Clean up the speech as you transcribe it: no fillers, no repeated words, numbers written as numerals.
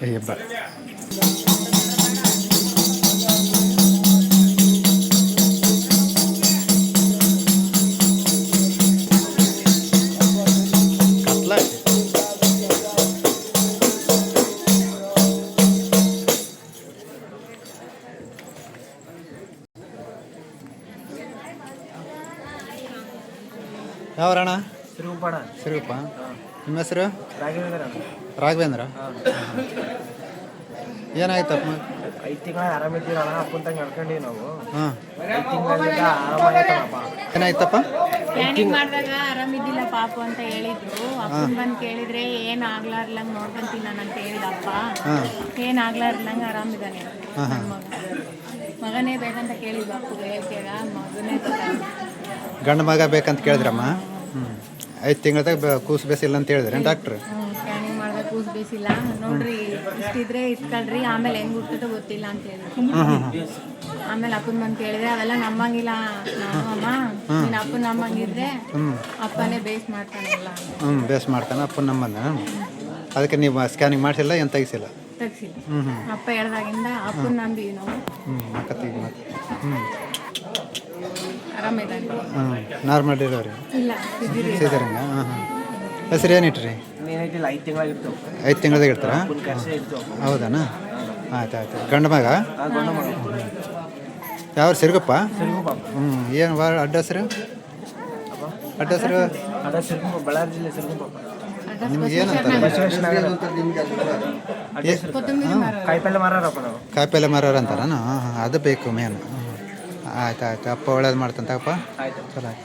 Hebat. Katlat. ಯಾವರಣ? ಸಿರುಗುಪ್ಪಣ. Siruguppa. ನಿಮ್ಮ ಹೆಸರು? ರಾಘವೇಂದ್ರ. ರಾಘವೇಂದ್ರ. ಏನಾಯ್ತಪ್ಪ? 5 ತಿಂಗಳ ಆರಾಮಿದ್ದೀರಣ್ಣ, ಅಪ್ಪಂತಂಗೆ ನಡ್ಕೊಂಡಿವಿ ನಾವು. ಹಾಂ, 5 ತಿಂಗಳಿಂದ ಆರಾಮಾಗೈತಪ್ಪ. ಏನಾಯ್ತಪ್ಪ? ಸ್ಕ್ಯಾನಿಂಗ್ ಮಾಡಿದಾಗ ಆರಾಮಿದ್ದಿಲ್ಲ ಪಾಪು ಅಂತ ಹೇಳಿದ್ರು. ಅಪ್ಪನ ಬಂದು ಕೇಳಿದ್ರೆ ಏನು ಆಗ್ಲಾರ್ಲಂಗೆ ನೋಡ್ಕೊಂತೀನಿ ನಾನು ಅಂತ ಹೇಳಿದಪ್ಪ. ಏನು ಆಗ್ಲಾರ್ಲಂಗೆ ಆರಾಮಿದ್ದಾನೆ ನನ್ನ ಮಗ. ಮಗನೇ ಬೇಕಂತ ಕೇಳಿದ್ವು ಅಪ್ಪಗೆ. ಹೇಳ್ತೀಗ ಮಗನೇ ಗಂಡು ಮಗ ಬೇಕಂತ ಕೇಳಿದ್ರಮ್ಮ. 5 ತಿಂಗಳದಾಗ ಕೂಸು ಬೇಸಿಲ್ಲ ಅಂತ ಹೇಳಿದ್ರೆ ಡಾಕ್ಟ್ರು. ಸ್ಕ್ಯಾನಿಂಗ್ ಮಾಡಿದಾಗ ಕೂಸು ಬೇಸಿಲ್ಲ ನೋಡ್ರಿ, ಇಷ್ಟಿದ್ರೆ ಇಟ್ಕೊಳ್ರಿ, ಆಮೇಲೆ ಹೆಂಗೆ ಹುಟ್ಟುತ್ತೋ ಗೊತ್ತಿಲ್ಲ ಅಂತ ಹೇಳಿದ್ರು. ಆಮೇಲೆ ಅಪ್ಪನ ಬಂದು ಕೇಳಿದ್ರೆ ಅವೆಲ್ಲ ನಮ್ಮಂಗಿಲ್ಲ ಅಮ್ಮ, ನೀನು ಅಪ್ಪನ ನಮ್ಮಂಗಿದ್ರೆ ಅಪ್ಪನೇ ಬೇಸ್ ಮಾಡ್ತಾನಲ್ಲ. ಬೇಸ್ ಮಾಡ್ತಾನೆ ಅಪ್ಪನ ನಮ್ಮನ್ನ. ಅದಕ್ಕೆ ನೀವು ಸ್ಕ್ಯಾನಿಂಗ್ ಮಾಡಿಸಿಲ್ಲ, ಏನು ತೆಗಿಸಿಲ್ಲ? ತೆಗ್ಸಿಲ್ಲ. ಅಪ್ಪ ಹೇಳ್ದಾಗಿಂದ ಅಪ್ಪನ ನಂಬಿವಿ ನಾವು. ಮತ್ತೆ ಆರಾಮಿದ್ದಾನೆ. ನಾರ್ಮಲ್ ಡೆಲಿವರಿ ಇಲ್ಲ ಸೀದರಂಗ. ಹೆಸರು ಏನಿಟ್ರಿ? 5 ತಿಂಗಳಾಗಿತ್ತು. 5 ತಿಂಗಳದಾಗ ಇರ್ತಾರ? ಇತ್ತು. ಹೌದಾನ? ಆಯ್ತು. ಗಂಡ ಮಗ ಯಾವ? ಸಿರುಗಪ್ಪ. ಏನು ಅಡ್ಡ ಹೆಸರು? ಅಡ್ಡ ಹೆಸರು ಬಳ್ಳಾರಿ ಜಿಲ್ಲೆ ಸಿರುಗುಪ್ಪ. ನಿಮ್ಗೆ ಏನಂತಾರೆ? ಕಾಯಿಪಲ್ಲೆ ಮಾರಾರಪ್ಪ ನಾವು. ಕಾಯಿಪಲ್ಲೆ ಮಾರಾರ ಅಂತಾರ? ಅದು ಬೇಕು ಮೇನ್. ಆಯ್ತು. ಅಪ್ಪ ಒಳ್ಳೇದು ಮಾಡ್ತಂತಪ್ಪ. ಆಯ್ತು. ಚಲೋ ಆಯ್ತು.